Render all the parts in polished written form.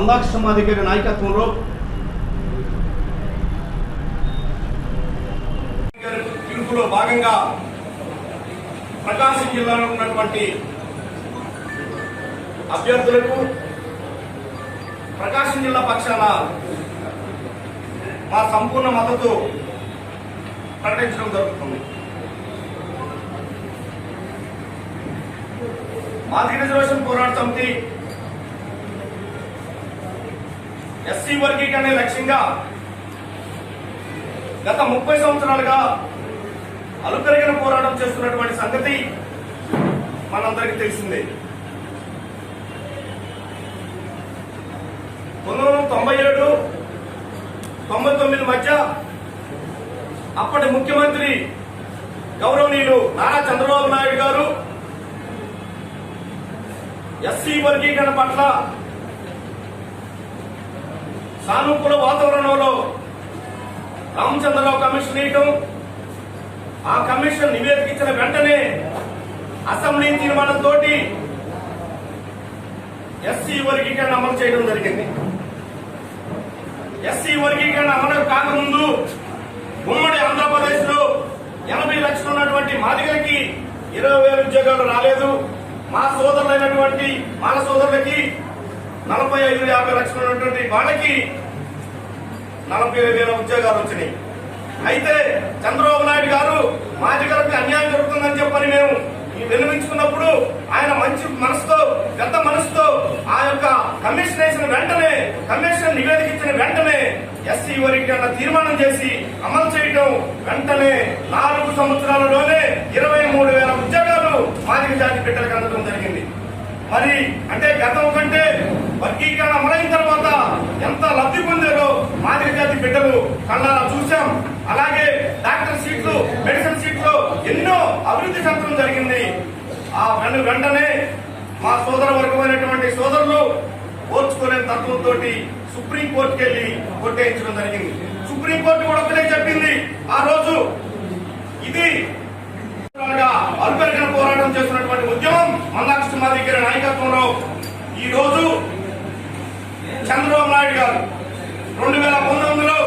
మందాక్షమాధికారి నాయకత్వంలో పిలుపులో భాగంగా ప్రకాశం జిల్లాలో ఉన్నటువంటి అభ్యర్థులకు ప్రకాశం జిల్లా పక్షాన మా సంపూర్ణ మద్దతు ప్రకటించడం జరుగుతుంది. మాదిగ రిజర్వేషన్ పోరాట సమితి ఎస్సీ వర్గీకరణ లక్ష్యంగా గత 30 సంవత్సరాలుగా అలుపెరగిన పోరాటం చేస్తున్నటువంటి సంగతి మనందరికీ తెలిసిందే. 1997, 99 మధ్య అప్పటి ముఖ్యమంత్రి గౌరవనీయులు నారా చంద్రబాబు నాయుడు గారు ఎస్సీ వర్గీకరణ పట్ల సానుకూల వాతావరణంలో రామచంద్రరావు కమిషన్ వేయటం, ఆ కమిషన్ నివేదిక ఇచ్చిన వెంటనే అసెంబ్లీ తీర్మానంతో ఎస్సీ వర్గీకరణ అమలు చేయడం జరిగింది. ఎస్సీ వర్గీకరణ అమలు కాకముందు ఉమ్మడి ఆంధ్రప్రదేశ్ లో 80 లక్షలు ఉన్నటువంటి మాదిగలకి 20,000 ఉద్యోగాలు రాలేదు. మా సోదరులైనటువంటి మాల సోదరులకి 45-50 లక్షలు ఉన్నటువంటి వాళ్ళకి 45,000 ఉద్యోగాలు వచ్చినాయి. అయితే చంద్రబాబు నాయుడు గారు మాదిగలకు అన్యాయం జరుగుతుందని చెప్పని మేము విన్నవించుకున్నప్పుడు ఆయన మంచి మనసుతో, పెద్ద మనసుతో ఆ యొక్క కమిషన్ వేసిన వెంటనే, కమిషన్ నివేదిక ఇచ్చిన వెంటనే ఎస్సీ వర్గీకరణ తీర్మానం చేసి అమలు చేయడం, వెంటనే 4 సంవత్సరాలలోనే 23,000 ఉద్యోగాలు మాదిగ జాతి బిడ్డలకు అందడం జరిగింది. మరి అంటే గతం కంటే వర్గీకరణ అమలైన తర్వాత ఎంత లబ్ధి పొందారో మాదిగ జాతి బిడ్డలు కళ్ళారా చూశాం. అలాగే డాక్టర్ సీట్లు, మెడిసిన్ సీట్లు ఎన్నో అభివృద్ధి చెందడం జరిగింది. ఆ వెంటనే మా సోదర వర్గమైనటువంటి సోదరులు ఓర్చుకునే తత్వంతో సుప్రీంకోర్టుకి వెళ్లి కొట్టేయించడం జరిగింది. సుప్రీంకోర్టు కూడా ఒకటే చెప్పింది ఆ రోజు, ఇది అల్పెరగిన పోరాటం చేస్తున్నటువంటి ఉద్యమం మందాక్షమాధికారి నాయకత్వంలో ఈ రోజు చంద్రబాబు నాయుడు గారు 2019లో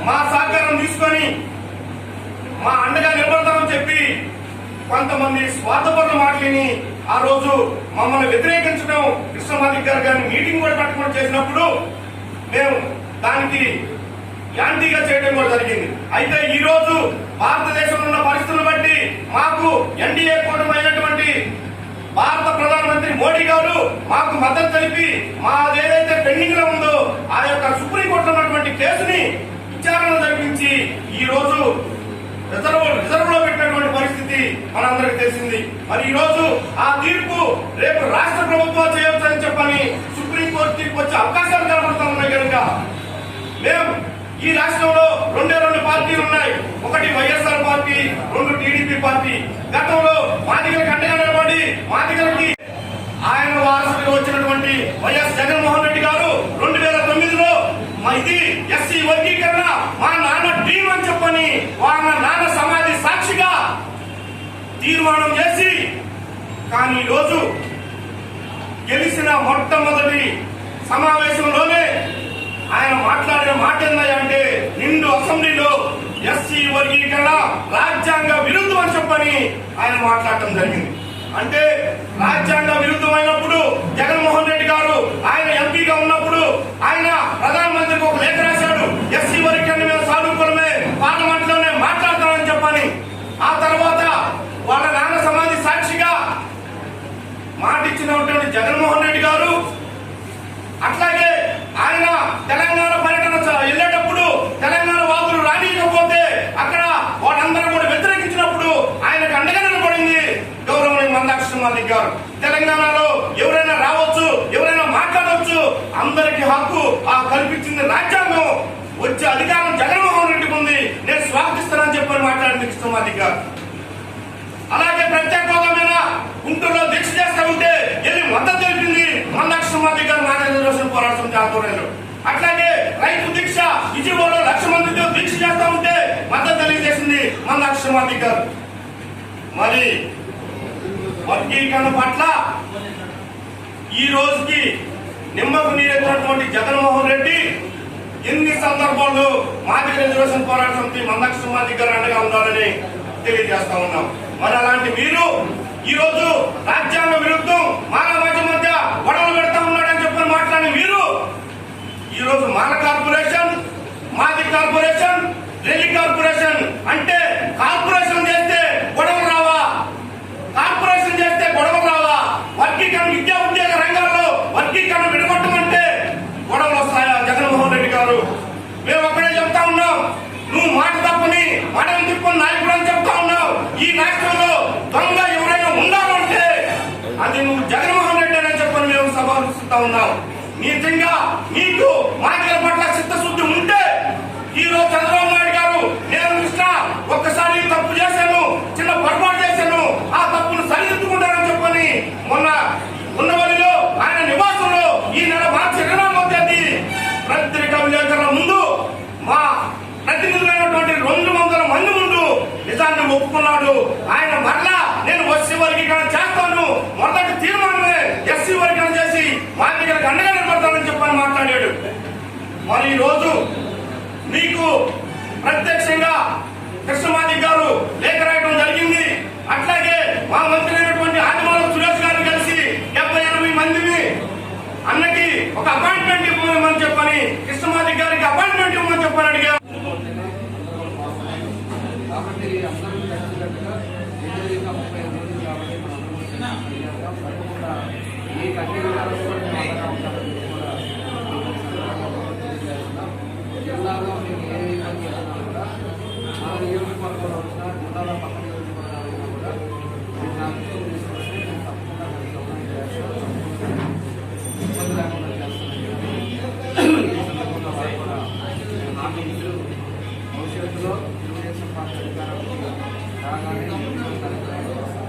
మా సహకారం తీసుకొని మా అండగా నిలబడతామని చెప్పి కొంతమంది స్వార్థపరుల మాటలని ఆ రోజు మమ్మల్ని వ్యతిరేకించడం, కృష్ణమాధికారి గారిని మీటింగ్ కూడా పెట్టకుండా చేసినప్పుడు మేము దానికి యాంటీగా చేయడం కూడా జరిగింది. అయితే ఈ రోజు భారతదేశంలో ఉన్న పరిస్థితులను బట్టి మాకు ఎన్డీఏ కూటమి అయినటువంటి భారత ప్రధానమంత్రి మోడీ గారు మాకు మద్దతు తెలిపి మాదేదైతే పెండింగ్ లో ఉందో ఆ యొక్క సుప్రీంకోర్టులో ఉన్నటువంటి కేసుని విచారణ జరిపించి ఈ రోజు రిజర్వ్ లో పెట్టినటువంటి పరిస్థితి మనందరికీ తెలిసింది. మరి ఈ రోజు ఆ తీర్పు రేపు రాష్ట్ర ప్రభుత్వాలు చేయవచ్చని చెప్పని సుప్రీంకోర్టు తీర్పు వచ్చే అవకాశాలు కనబడుతూ ఉన్నాయి. కనుక మేము ఈ రాష్ట్రంలో 2 పార్టీలు ఉన్నాయి. ఒకటి వైఎస్ఆర్ పార్టీ, 2 టీడీపీ పార్టీ. గతంలో మాదిగలకు అండగా నిలబడి మాదిగలకి ఆయన వారసుడిగా వచ్చినటువంటి వైఎస్ జగన్మోహన్ రెడ్డి గారు 2009లో ఇది ఎస్సీ వర్గీకరణ మా నాన్న డ్రీమ్ అని చెప్పని వాళ్ళ నాన్న సమాధి సాక్షిగా తీర్మానం చేసి, కానీ ఈరోజు గెలిచిన మొట్టమొదటి సమావేశంలోనే ఆయన మాట్లాడిన మాట ఏంటంటే నిండు అసెంబ్లీలో ఎస్సీ వర్గీకరణ రాజ్యాంగ విరుద్ధం అని చెప్పని ఆయన మాట్లాడటం జరిగింది. అంటే రాజ్యాంగ విరుద్ధమైనప్పుడు జగన్మోహన్ రెడ్డి గారు ఆయన ఎంపీగా ఉన్నప్పుడు ఆయన ప్రధానమంత్రికి ఒక లేఖ రాశాడు, ఎస్సీ వర్గీకరణ మీద సానుకూలమే పార్లమెంట్ లోనే మాట్లాడతామని చెప్పని. ఆ తర్వాత వాళ్ళ నాన్న సమాధి సాక్షిగా మాటిచ్చినటువంటి జగన్మోహన్ రెడ్డి గారు అట్లాగే ఆయన తెలంగాణ పర్యటన వెళ్ళేటప్పుడు తెలంగాణ వాదులు రానియకపోతే అక్కడ వాళ్ళందరూ కూడా వ్యతిరేకించినప్పుడు ఆయనకు అండగా నిలబడింది గౌరవనీయ మందాక్షమాధి గారు. తెలంగాణలో ఎవరైనా రావచ్చు, ఎవరైనా మాట్లాడవచ్చు, అందరికీ హక్కు ఆ కల్పించింది రాజ్యాంగం. వచ్చే అధికారం జగన్మోహన్ రెడ్డికి ఉంది, నేను స్వాగతిస్తానని చెప్పని మాట్లాడింది కృష్ణమాధి గారు. అలాగే ప్రత్యేక హోదా మీద గుంటూరులో దీక్ష చేస్తా ఉంటే వెళ్ళి మద్దతు తెలిపింది మందాక్షమాధి గారు మాదిగ రిజర్వేషన్ పోరాట సమితి ఆధ్వర్యంలో. అట్లాగే రైతు దీక్ష విజయవాడలో 1,00,000 మందితో దీక్ష చేస్తా ఉంటే మద్దతు తెలియజేసింది మందాక్షమాధి గారు. మరి వర్గీకరణ పట్ల ఈ రోజుకి నిమ్మకు నీరెత్తినటువంటి జగన్మోహన్ రెడ్డి ఎన్ని సందర్భాల్లో మాదిగ రిజర్వేషన్ పోరాట సమితి మందకృష్ణ మాదిగ గారు అండగా ఉండాలని తెలియజేస్తా ఉన్నాం. మరి అలాంటి మీరు ఈ రోజు రాజ్యాంగ విరుద్ధం మాల మధ్య గొడవలు పెడతా ఉన్నాడని చెప్పని మాట్లాడిన మీరు ఈ రోజు మాల కార్పొరేషన్, మాది కార్పొరేషన్, రెల్లి కార్పొరేషన్ అంటే కార్పొరేషన్ చేస్తే గొడవలు రావా? కార్పొరేషన్ చేస్తే గొడవలు రావా? వర్గీకరణ విద్యా ఉద్యోగ రంగాల్లో వర్గీకరణ విడగొట్టమంటే గొడవలు వస్తాయా? జగన్మోహన్ రెడ్డి గారు మేము ఒక్కడే చెప్తా ఉన్నాం, నువ్వు మాట తప్పని మడం తిప్పని నాయకుడు అని చెప్తా ఉన్నావు. ఈ రాష్ట్రంలో దొంగ ఎవరైనా ఉండాలంటే అది నువ్వు జగన్మోహన్ రెడ్డి అని చెప్పని మేము సభాలుస్తా ఉన్నాం. నిజంగా నీకు మాటల పట్ల చిత్తశుద్ధి ఉంటే ఈ రోజు చంద్రబాబు నాయుడు గారు నేను కృష్ణ ఒక్కసారి తప్పు చేశాను, చిన్న పొరపాటు చేశాను, ఆ తప్పును సరిదిద్దుకుంటారని చెప్పని మొన్న ఉన్నవల్లిలో ఆయన నివాసంలో ఈ నెల మార్చి 24వ తేదీ పత్రికా విలేకరుల ముందు మా ప్రతినిధులైనటువంటి 200 మంది ముందు నిజాన్ని ఒప్పుకున్నాడు. ఆయన మరలా నేను ఎస్సీ వర్గీకరణ చేస్తాను, మొదటి తీర్మానమే ఎస్సీ వర్గీకరణ చేసి మాదిగలకు అండగా నిలబడతానని చెప్పని మాట్లాడాడు. మరి ఈ రోజు మీకు ప్రత్యక్షంగా కృష్ణమాదిగ గారు లేఖ రాయడం జరిగింది. అట్లాగే మా మంత్రి అయినటువంటి ఆదిమాల సురేష్ గారిని కలిసి 70-80 మందిని అన్నకి ఒక అపాయింట్మెంట్ ఇవ్వమని చెప్పని కృష్ణమాదిగ గారికి అపాయింట్మెంట్ ఇవ్వమని చెప్పని అడిగా. జిల్లాలో మీకు ఏ ఇబ్బంది వచ్చినా కూడా మన నియోజకవర్గంలో వచ్చినా జిల్లాలో పక్క నియోజకవర్గాలైనా కూడా మీరు నా దృష్టికి తీసుకొస్తే నేను తప్పకుండా దానికి సహాయం చేస్తాను, ఇబ్బంది లేకుండా చేస్తాను. ఈ సందర్భంగా వారు కూడా నాకు ఇద్దరు భవిష్యత్తులో తెలుగుదేశం పార్టీ అధికారంలో రాగానే తెలియజేస్తాను.